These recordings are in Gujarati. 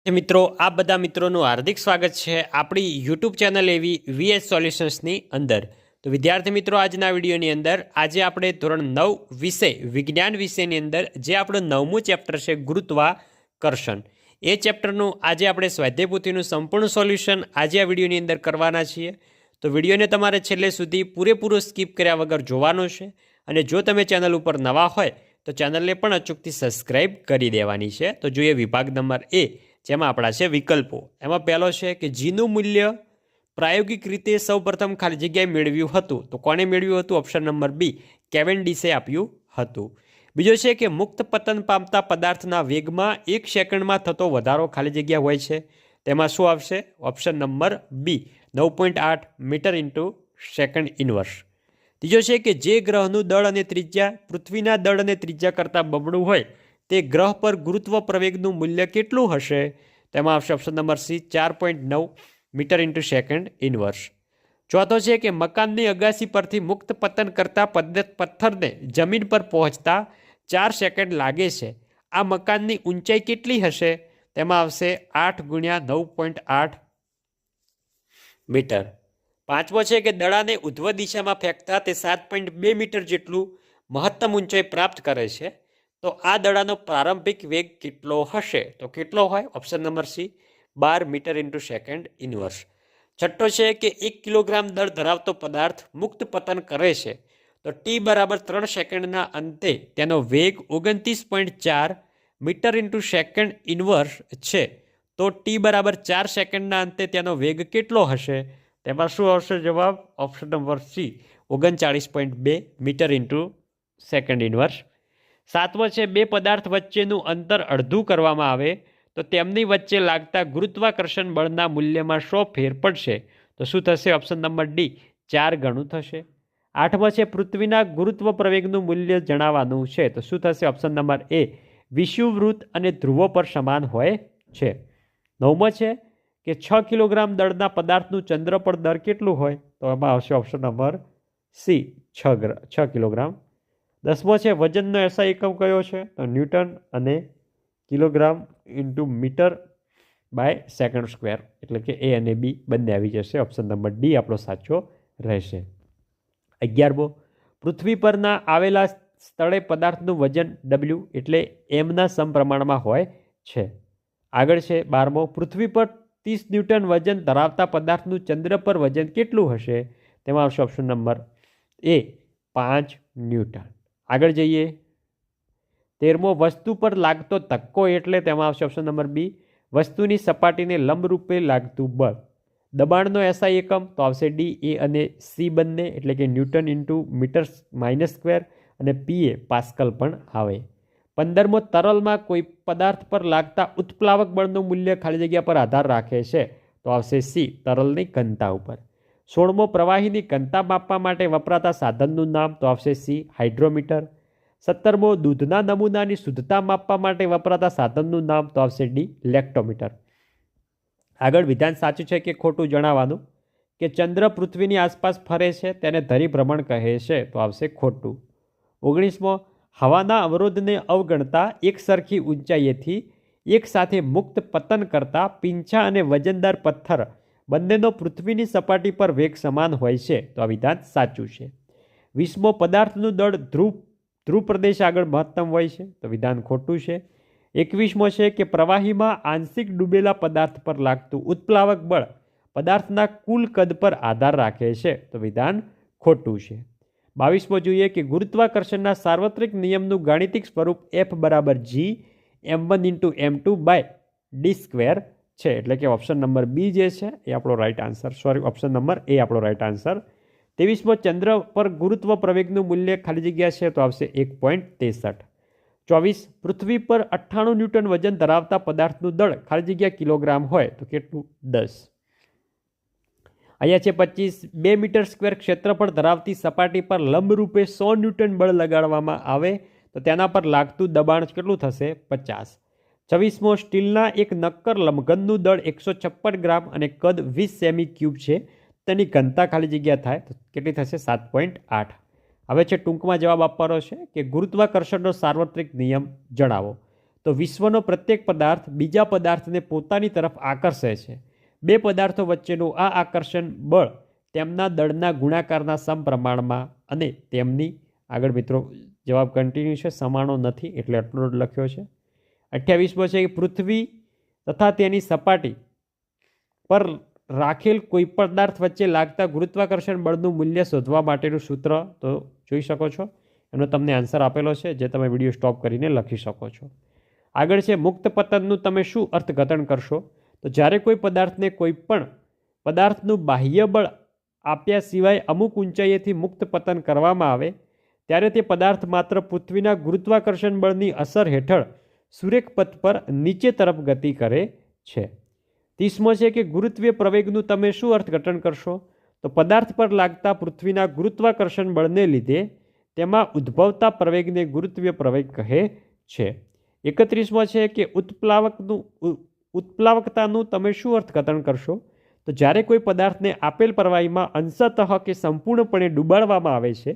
મિત્રો આ બધા મિત્રોનું હાર્દિક સ્વાગત છે આપણી યુટ્યુબ ચેનલ એવી વીએસ સોલ્યુશન્સની અંદર. તો વિદ્યાર્થી મિત્રો, આજના વિડીયોની અંદર આજે આપણે ધોરણ 9 વિષય વિજ્ઞાન વિષયની અંદર જે આપણું 9મું ચેપ્ટર છે ગુરુત્વાકર્ષણ, એ ચેપ્ટરનું આજે આપણે સ્વાધ્યાયપોથીનું સંપૂર્ણ સોલ્યુશન આજે આ વિડીયોની અંદર કરવાના છીએ. તો વિડીયોને તમારે છેલ્લે સુધી પૂરેપૂરો સ્કીપ કર્યા વગર જોવાનો છે. અને જો તમે ચેનલ ઉપર નવા હોય તો ચેનલને પણ અચૂકથી સબસ્ક્રાઈબ કરી દેવાની છે. તો જોઈએ વિભાગ નંબર એ, જેમાં આપણા છે વિકલ્પો. એમાં પહેલો છે કે જીનું મૂલ્ય પ્રાયોગિક રીતે સૌપ્રથમ ખાલી જગ્યાએ મેળવ્યું હતું. તો કોણે મેળવ્યું હતું? ઓપ્શન નંબર બી, કેવેન્ડિશે આપ્યું હતું. બીજો છે કે મુક્ત પતન પામતા પદાર્થના વેગમાં 1 સેકન્ડમાં થતો વધારો ખાલી જગ્યા હોય છે. તેમાં શું આવશે? Option number B, 9.8 metre into second inverse. ત્રીજો છે કે જે ગ્રહનું દળ અને ત્રિજ્યા પૃથ્વીના દળ અને ત્રિજ્યા કરતાં બમણું હોય તે ગ્રહ પર ગુરુત્વ પ્રવેગનું મૂલ્ય કેટલું હશે? તેમાં આવશે option number C, 4.9 metre into second inverse. ચોથો છે કે મકાનની અગાસી પરથી મુક્ત પતન કરતા પથ્થરને જમીન પર પહોંચતા 4 સેકન્ડ લાગે છે. આ મકાનની ઊંચાઈ કેટલી હશે? તેમાં આવશે 8 ગુણ્યા 9.8 મીટર. પાંચમો છે કે દડાને ઉધ્વ દિશામાં ફેંકતા તે 7.2 મીટર જેટલું મહત્તમ ઊંચાઈ પ્રાપ્ત કરે છે. તો આ દડાનો પ્રારંભિક વેગ કેટલો હશે? તો કેટલો હોય? Option number C, 12 metre into second inverse. છઠ્ઠો છે કે 1 કિલોગ્રામ દળ ધરાવતો પદાર્થ મુક્ત પતન કરે છે. તો ટી બરાબર 3 સેકન્ડના અંતે તેનો વેગ 29.4 મીટર ઇન્ટુ સેકન્ડ ઇનવર્સ છે. તો ટી બરાબર 4 સેકન્ડના અંતે તેનો વેગ કેટલો હશે? તેમાં શું આવશે જવાબ? Option number C, 39.2 metre into second inverse. સાતમો છે બે પદાર્થ વચ્ચેનું અંતર અડધું કરવામાં આવે તો તેમની વચ્ચે લાગતા ગુરુત્વાકર્ષણ બળના મૂલ્યમાં 100 ફેર પડશે. તો શું થશે? ઓપ્શન નંબર ડી, 4 ગણું થશે. આઠમો છે પૃથ્વીના ગુરુત્વ પ્રવેગનું મૂલ્ય જણાવવાનું છે. તો શું થશે? ઓપ્શન નંબર એ, વિષુવવૃત્ત અને ધ્રુવો પર સમાન હોય છે. નવમો છે કે 6 કિલોગ્રામ દળના પદાર્થનું ચંદ્ર પર દર કેટલું હોય? તો એમાં આવશે ઓપ્શન નંબર સી, 6 કિલોગ્રામ. દસમો છે વજનનો એસઆઈ એકમ કયો છે? તો ન્યૂટન અને kilogram into metre by second square, એટલે કે એ અને બી બંને આવી જશે. ઓપ્શન નંબર ડી આપણો સાચો રહેશે. 11મો, પૃથ્વી પરના આવેલા સ્થળે પદાર્થનું વજન ડબલ્યુ એટલે એમના સમપ્રમાણમાં હોય છે. આગળ છે 12મો, પૃથ્વી પર 30 ન્યૂટન વજન ધરાવતા પદાર્થનું ચંદ્ર પર વજન કેટલું હશે? તેમાં આવશે ઓપ્શન નંબર એ, 5 ન્યૂટન. આગળ જઈએ 13મો, વસ્તુ પર લાગતો ધક્કો એટલે તેમાં આવશે ઓપ્શન નંબર બી, વસ્તુની સપાટીને લંબરૂપે લાગતું બળ. દબાણનો એસઆઈ એકમ તો આવશે ડી, એ અને સી બંને, એટલે કે newton into metre minus square, અને પીએ પાસ્કલ પણ આવે. 15મો, તરલમાં કોઈ પદાર્થ પર લાગતા ઉત્પ્લાવક બળનું મૂલ્ય ખાલી જગ્યા પર આધાર રાખે છે. તો આવશે સી, તરલની ઘનતા ઉપર. 16મો, પ્રવાહીની ઘનતા માપવા માટે વપરાતા સાધનનું નામ? તો આવશે સી, હાઇડ્રોમીટર. 17મો, દૂધના નમૂનાની શુદ્ધતા માપવા માટે વપરાતા સાધનનું નામ? તો આવશે ડી, લેક્ટોમીટર. આગળ વિધાન સાચું છે કે ખોટું જણાવવાનું. કે ચંદ્ર પૃથ્વીની આસપાસ ફરે છે તેને ધરીભ્રમણ કહે છે. તો આવશે ખોટું. 19મો, હવાના અવરોધને અવગણતા એક સરખી ઊંચાઈએથી એક સાથે મુક્ત પતન કરતા પીંછા અને વજનદાર પથ્થર બંનેનો પૃથ્વીની સપાટી પર વેગ સમાન હોય છે. તો આ વિધાન સાચું છે. 20મો, પદાર્થનું દળ ધ્રુવ પ્રદેશ આગળ મહત્તમ હોય છે. તો વિધાન ખોટું છે. 21મો છે કે પ્રવાહીમાં આંશિક ડૂબેલા પદાર્થ પર લાગતું ઉત્પ્લાવક બળ પદાર્થના કુલ કદ પર આધાર રાખે છે. તો વિધાન ખોટું છે. 22મો જોઈએ કે ગુરુત્વાકર્ષણના સાર્વત્રિક નિયમનું ગાણિતિક સ્વરૂપ F બરાબર G m1 into m2 by D square છે. એટલે કે ઓપ્શન નંબર બી જે છે એ આપણો રાઈટ આન્સર, ઓપ્શન નંબર એ આપણો રાઈટ આન્સર. 23મો, ચંદ્ર પર ગુરુત્વ પ્રવેગનું મૂલ્ય ખાલી જગ્યા છે. તો આવશે 1.63. 24, પૃથ્વી પર 98 ન્યૂટન વજન ધરાવતા પદાર્થનું દળ ખાલી જગ્યા કિલોગ્રામ હોય તો કેટલું? 10. અહીંયા છે 25, 2 મીટર સ્ક્વેર ક્ષેત્રફળ ધરાવતી સપાટી પર લંબરૂપે 100 ન્યૂટન બળ લગાડવામાં આવે તો તેના પર લાગતું દબાણ કેટલું થશે? 50. 26મો, સ્ટીલના એક નક્કર લંબઘનનું દળ 156 ગ્રામ અને કદ 20 સેમી ક્યુબ છે. તેની ઘનતા ખાલી જગ્યા થાય તો કેટલી થશે? 7.8. હવે છે ટૂંકમાં જવાબ આપવાનો છે કે ગુરુત્વાકર્ષણનો સાર્વત્રિક નિયમ જણાવો. તો વિશ્વનો પ્રત્યેક પદાર્થ બીજા પદાર્થને પોતાની તરફ આકર્ષે છે. બે પદાર્થો વચ્ચેનું આ આકર્ષણ બળ તેમના દળના ગુણાકારના સમપ્રમાણમાં અને તેમની આગળ મિત્રો જવાબ કન્ટિન્યુ છે, સમાણો નથી એટલે આટલો જ લખ્યો છે. 28મો છે કે પૃથ્વી તથા તેની સપાટી પર રાખેલ કોઈ પદાર્થ વચ્ચે લાગતા ગુરુત્વાકર્ષણ બળનું મૂલ્ય શોધવા માટેનું સૂત્ર તો જોઈ શકો છો, એનો તમને આન્સર આપેલો છે જે તમે વિડીયો સ્ટોપ કરીને લખી શકો છો. આગળ છે મુક્ત પતનનું તમે શું અર્થઘટન કરશો? તો જ્યારે કોઈ પદાર્થને કોઈ પણ પદાર્થનું બાહ્ય બળ આપ્યા સિવાય અમુક ઊંચાઈએથી મુક્ત પતન કરવામાં આવે ત્યારે તે પદાર્થ માત્ર પૃથ્વીના ગુરુત્વાકર્ષણ બળની અસર હેઠળ સુરેખ પથ પર નીચે તરફ ગતિ કરે છે. 30મો છે કે ગુરુત્વીય પ્રવેગનું તમે શું અર્થઘટન કરશો? તો પદાર્થ પર લાગતા પૃથ્વીના ગુરુત્વાકર્ષણ બળને લીધે તેમાં ઉદ્ભવતા પ્રવેગને ગુરુત્વીય પ્રવેગ કહે છે. 31મો છે કે ઉત્પ્લાવકતાનું તમે શું અર્થઘટન કરશો? તો જ્યારે કોઈ પદાર્થને આપેલ પ્રવાહીમાં અંશતઃ કે સંપૂર્ણપણે ડૂબાડવામાં આવે છે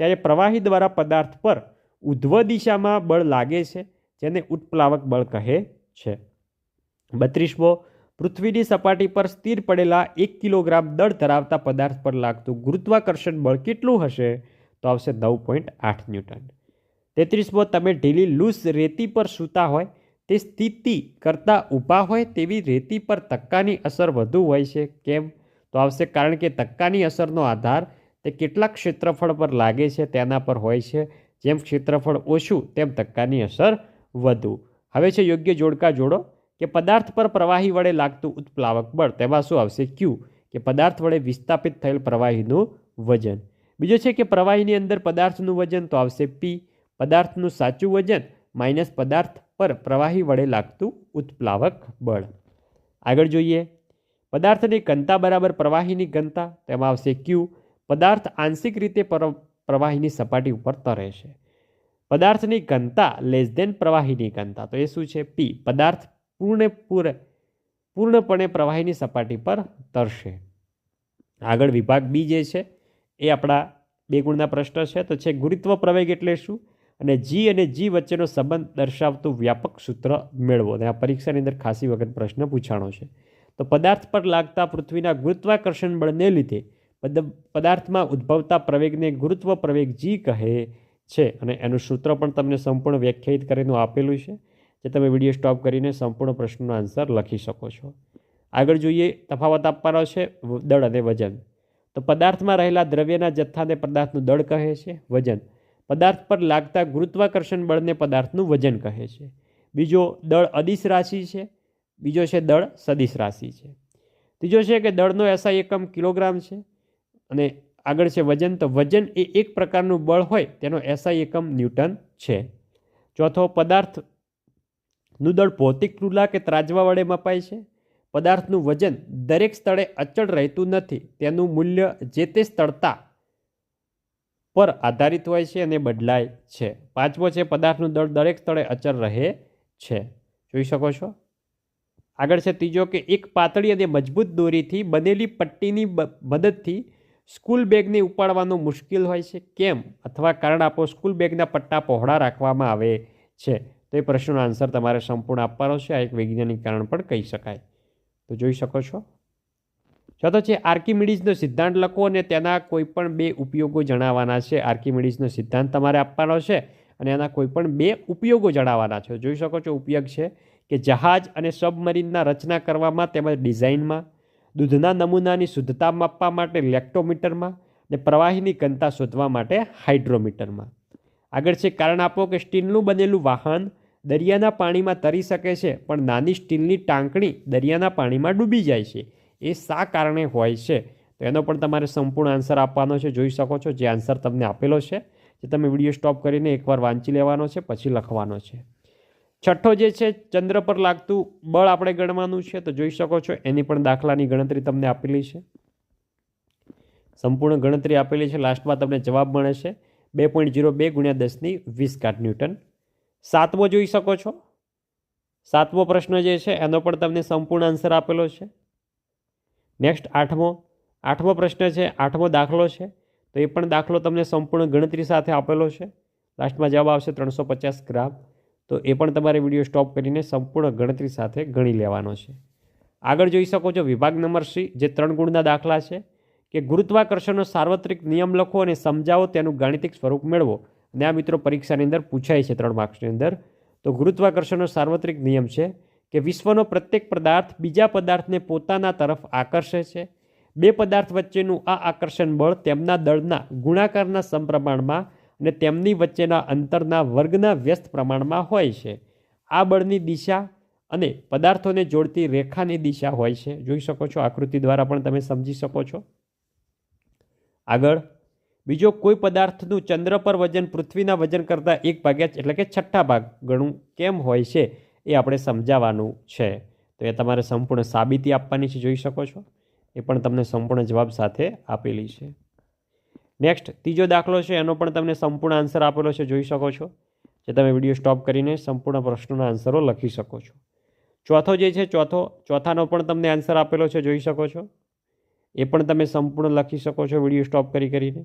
ત્યારે પ્રવાહી દ્વારા પદાર્થ પર ઉધ્વ દિશામાં બળ લાગે છે, જેને ઉત્પ્લાવક બળ કહે છે. 32મો પૃથ્વીની સપાટી પર સ્થિર પડેલા 1 કિલોગ્રામ દળ ધરાવતા પદાર્થ પર લાગતું ગુરુત્વાકર્ષણ બળ કેટલું હશે? તો આવશે 9.8 ન્યૂટન. 33મો તમે ઢીલી લૂઝ રેતી પર સૂતા હોય તે સ્થિતિ કરતાં ઊભા હોય તેવી રેતી પર ધક્કાની અસર વધુ હોય છે. કેમ? તો આવશે કારણ કે ધક્કાની અસરનો આધાર તે કેટલા ક્ષેત્રફળ પર લાગે છે તેના પર હોય છે. જેમ ક્ષેત્રફળ ઓછું તેમ ધક્કાની અસર વધુ. હવે છે યોગ્ય જોડકા જોડો કે પદાર્થ પર પ્રવાહી વડે લાગતું ઉત્પ્લાવક બળ, તેમાં શું આવશે? ક્યુ, કે પદાર્થ વડે વિસ્થાપિત થયેલ પ્રવાહીનું વજન. બીજો છે કે પ્રવાહીની અંદર પદાર્થનું વજન, તો આવશે પી, પદાર્થનું સાચું વજન માઇનસ પદાર્થ પર પ્રવાહી વડે લાગતું ઉત્પ્લાવક બળ. આગળ જોઈએ પદાર્થની ઘનતા બરાબર પ્રવાહીની ઘનતા, તેમાં આવશે ક્યુ, પદાર્થ આંશિક રીતે પ્રવાહીની સપાટી ઉપર તરે છે. પદાર્થની ઘનતા લેસ ધેન પ્રવાહીની ઘનતા, તો એ શું છે? પી, પદાર્થ પૂર્ણપણે પ્રવાહીની સપાટી પર તરશે. આગળ વિભાગ બી જે છે એ આપણા 2 ગુણના પ્રશ્ન છે. તો છે ગુરુત્વ પ્રવેગ એટલે શું અને જી વચ્ચેનો સંબંધ દર્શાવતું વ્યાપક સૂત્ર મેળવો. અને આ પરીક્ષાની અંદર ખાસી વખત પ્રશ્ન પૂછાણો છે. તો પદાર્થ પર લાગતા પૃથ્વીના ગુરુત્વાકર્ષણ બળને લીધે પદાર્થમાં ઉદ્ભવતા પ્રવેગને ગુરુત્વ પ્રવેગ જી કહે છે. અને એનું સૂત્ર પણ તમને સંપૂર્ણ વ્યાખ્યાયિત કરીને આપેલું છે, જે તમે વિડીયો સ્ટોપ કરીને સંપૂર્ણ પ્રશ્નનો આન્સર લખી શકો છો. આગળ જોઈએ તફાવત આપવાનો છે દળ અને વજન. તો પદાર્થમાં રહેલા દ્રવ્યના જથ્થાને પદાર્થનું દળ કહે છે. વજન, પદાર્થ પર લાગતા ગુરુત્વાકર્ષણ બળને પદાર્થનું વજન કહે છે. બીજો દળ અદિશ રાશિ છે, બીજો છે દળ સદિશ રાશિ છે. ત્રીજો છે કે દળનો એસઆઈ એકમ કિલોગ્રામ છે. અને આગળ છે વજન, તો વજન એ એક પ્રકારનું બળ હોય તેનો એસઆઈ એકમ ન્યૂટન છે. ચોથો પદાર્થનું દળ ભૌતિક રૂલા કે ત્રાજવા વડે મપાય છે. પદાર્થનું વજન દરેક સ્થળે અચળ રહેતું નથી, તેનું મૂલ્ય જે તે સ્થળતા પર આધારિત હોય છે અને બદલાય છે. પાંચમો છે પદાર્થનું દળ દરેક સ્થળે અચળ રહે છે. જોઈ શકો છો. આગળ છે ત્રીજો કે એક પાતળી અને મજબૂત દોરીથી બનેલી પટ્ટીની મદદથી સ્કૂલ બેગને ઉપાડવાનું મુશ્કેલ હોય છે. કેમ? અથવા કારણ આપો. સ્કૂલ બેગના પટ્ટા પહોળા રાખવામાં આવે છે. તો એ પ્રશ્નનો આન્સર તમારે સંપૂર્ણ આપવાનો છે. આ એક વૈજ્ઞાનિક કારણ પણ કહી શકાય. તો જોઈ શકો છો. ચોથો છે આર્કિમિડીઝનો સિદ્ધાંત લખો અને તેના કોઈ પણ 2 ઉપયોગો જણાવવાના છે. આર્કિમિડીઝનો સિદ્ધાંત તમારે આપવાનો છે અને એના કોઈ પણ 2 ઉપયોગો જણાવવાના છે. જોઈ શકો છો. ઉપયોગ છે કે જહાજ અને સબમરીનના રચના કરવામાં તેમજ ડિઝાઇનમાં, દૂધના નમૂનાની શુદ્ધતા માપવા માટે લેક્ટોમીટરમાં, અને પ્રવાહીની ઘનતા શોધવા માટે હાઇડ્રોમીટરમાં. આગળ છે કારણ આપો કે સ્ટીલનું બનેલું વાહન દરિયાના પાણીમાં તરી શકે છે પણ નાની સ્ટીલની ટાંકણી દરિયાના પાણીમાં ડૂબી જાય છે. એ શા કારણે હોય છે? તો એનો પણ તમારે સંપૂર્ણ આન્સર આપવાનો છે. જોઈ શકો છો જે આન્સર તમને આપેલો છે, જે તમે વિડીયો સ્ટોપ કરીને એકવાર વાંચી લેવાનો છે, પછી લખવાનો છે. છઠ્ઠો જે છે ચંદ્ર પર લાગતું બળ આપણે ગણવાનું છે. તો જોઈ શકો છો એની પણ દાખલાની ગણતરી તમને આપેલી છે. સંપૂર્ણ ગણતરી આપેલી છે. લાસ્ટમાં તમને જવાબ મળે છે 2.02 × 10⁻20 ન્યૂટન. સાતમો જોઈ શકો છો. સાતમો પ્રશ્ન જે છે એનો પણ તમને સંપૂર્ણ આન્સર આપેલો છે. નેક્સ્ટ આઠમો પ્રશ્ન છે, આઠમો દાખલો છે. તો એ પણ દાખલો તમને સંપૂર્ણ ગણતરી સાથે આપેલો છે. લાસ્ટમાં જવાબ આવશે 350 ગ્રામ. તો એ પણ તમારે વિડીયો સ્ટોપ કરીને સંપૂર્ણ ગણતરી સાથે ગણી લેવાનો છે. આગળ જોઈ શકો છો વિભાગ નંબર સી, જે 3 ગુણના દાખલા છે કે ગુરુત્વાકર્ષણનો સાર્વત્રિક નિયમ લખો અને સમજાવો, તેનું ગાણિતિક સ્વરૂપ મેળવો. અને આ મિત્રો પરીક્ષાની અંદર પૂછાય છે 3 માર્ક્સની અંદર. તો ગુરુત્વાકર્ષણનો સાર્વત્રિક નિયમ છે કે વિશ્વનો પ્રત્યેક પદાર્થ બીજા પદાર્થને પોતાના તરફ આકર્ષે છે. 2 પદાર્થ વચ્ચેનું આ આકર્ષણ બળ તેમના દળના ગુણાકારના સમપ્રમાણમાં અને તેમની વચ્ચેના અંતરના વર્ગના વ્યસ્ત પ્રમાણમાં હોય છે. આ બળની દિશા અને પદાર્થોને જોડતી રેખાની દિશા હોય છે. જોઈ શકો છો, આકૃતિ દ્વારા પણ તમે સમજી શકો છો. આગળ બીજો, કોઈ પદાર્થનું ચંદ્ર પર વજન પૃથ્વીના વજન કરતાં 1/6 એટલે કે 6 ભાગ ગણું કેમ હોય છે એ આપણે સમજાવવાનું છે. તો એ તમારે સંપૂર્ણ સાબિતી આપવાની છે. જોઈ શકો છો, એ પણ તમને સંપૂર્ણ જવાબ સાથે આપેલી છે. નેક્સ્ટ ત્રીજો દાખલો છે, એનો પણ તમને સંપૂર્ણ આન્સર આપેલો છે. જોઈ શકો છો, જે તમે વિડીયો સ્ટોપ કરીને સંપૂર્ણ પ્રશ્નોના આન્સરો લખી શકો છો. ચોથો જે છે, ચોથાનો પણ તમને આન્સર આપેલો છે. જોઈ શકો છો, એ પણ તમે સંપૂર્ણ લખી શકો છો વિડીયો સ્ટોપ કરીને.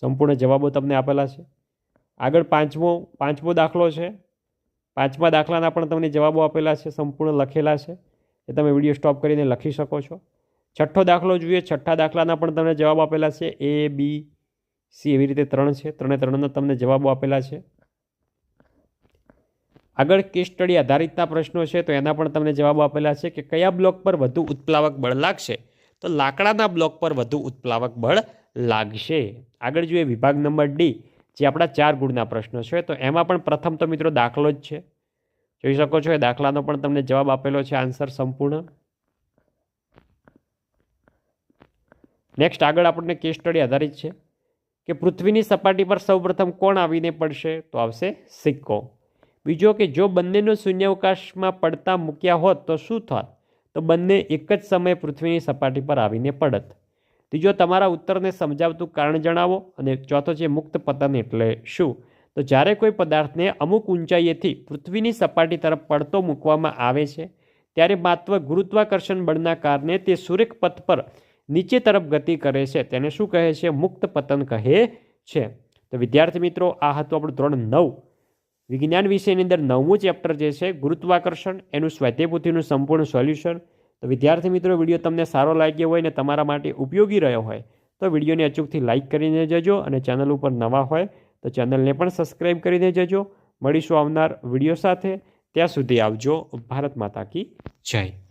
સંપૂર્ણ જવાબો તમને આપેલા છે. આગળ પાંચમો દાખલો છે. 5મા દાખલાના પણ તમને જવાબો આપેલા છે, સંપૂર્ણ લખેલા છે, એ તમે વિડીયો સ્ટોપ કરીને લખી શકો છો. 6થો દાખલો જોઈએ. 6થા દાખલાના પણ તમને જવાબ આપેલા છે. A, B, C એવી રીતે 3 છે. 3 તમને જવાબો આપેલા છે. આગળ કેસ સ્ટડી આધારિતના પ્રશ્નો છે, તો એના પણ તમને જવાબો આપેલા છે કે કયા બ્લોક પર વધુ ઉત્પ્લાવક બળ લાગશે. તો લાકડાના બ્લોક પર વધુ ઉત્પ્લાવક બળ લાગશે. આગળ જોઈએ વિભાગ નંબર ડી, જે આપણા 4 ગુણના પ્રશ્નો છે. તો એમાં પણ પ્રથમ તો મિત્રો દાખલો જ છે. જોઈ શકો છો, એ દાખલાનો પણ તમને જવાબ આપેલો છે, આન્સર સંપૂર્ણ. નેક્સ્ટ આગળ આપણને કેસ સ્ટડી આધારિત છે કે પૃથ્વીની સપાટી પર સૌપ્રથમ કોણ આવીને પડશે. તો આવશે સિક્કો. બીજો કે જો બંનેનો શૂન્યાવકાશમાં પડતા મૂક્યા હોત તો શું થાત. તો બંને એક જ સમયે પૃથ્વીની સપાટી પર આવીને પડત. ત્રીજો, તમારા ઉત્તરને સમજાવતું કારણ જણાવો. અને ચોથો છે મુક્ત પતન એટલે શું. તો જ્યારે કોઈ પદાર્થને અમુક ઊંચાઈએથી પૃથ્વીની સપાટી તરફ પડતો મૂકવામાં આવે છે ત્યારે માત્ર ગુરુત્વાકર્ષણ બળના કારણે તે સુરેખ પથ પર નીચે તરફ ગતિ કરે છે, તેને શું કહે છે? મુક્ત પતન કહે છે. તો વિદ્યાર્થી મિત્રો, આ હતું આપણું ધોરણ 9 વિજ્ઞાન વિષયની અંદર 9મું ચેપ્ટર જે છે ગુરુત્વાકર્ષણ, એનું સ્વાધ્યાયપોથીનું સંપૂર્ણ સોલ્યુશન. તો વિદ્યાર્થી મિત્રો, વિડીયો તમને સારો લાગ્યો હોય ને તમારા માટે ઉપયોગી રહ્યો હોય તો વિડીયોને અચૂકથી લાઇક કરીને જજો, અને ચેનલ ઉપર નવા હોય તો ચેનલને પણ સબસ્ક્રાઈબ કરીને જજો. મળીશું આવનાર વિડીયો સાથે. ત્યાં સુધી આવજો. ભારત માતા કી જય.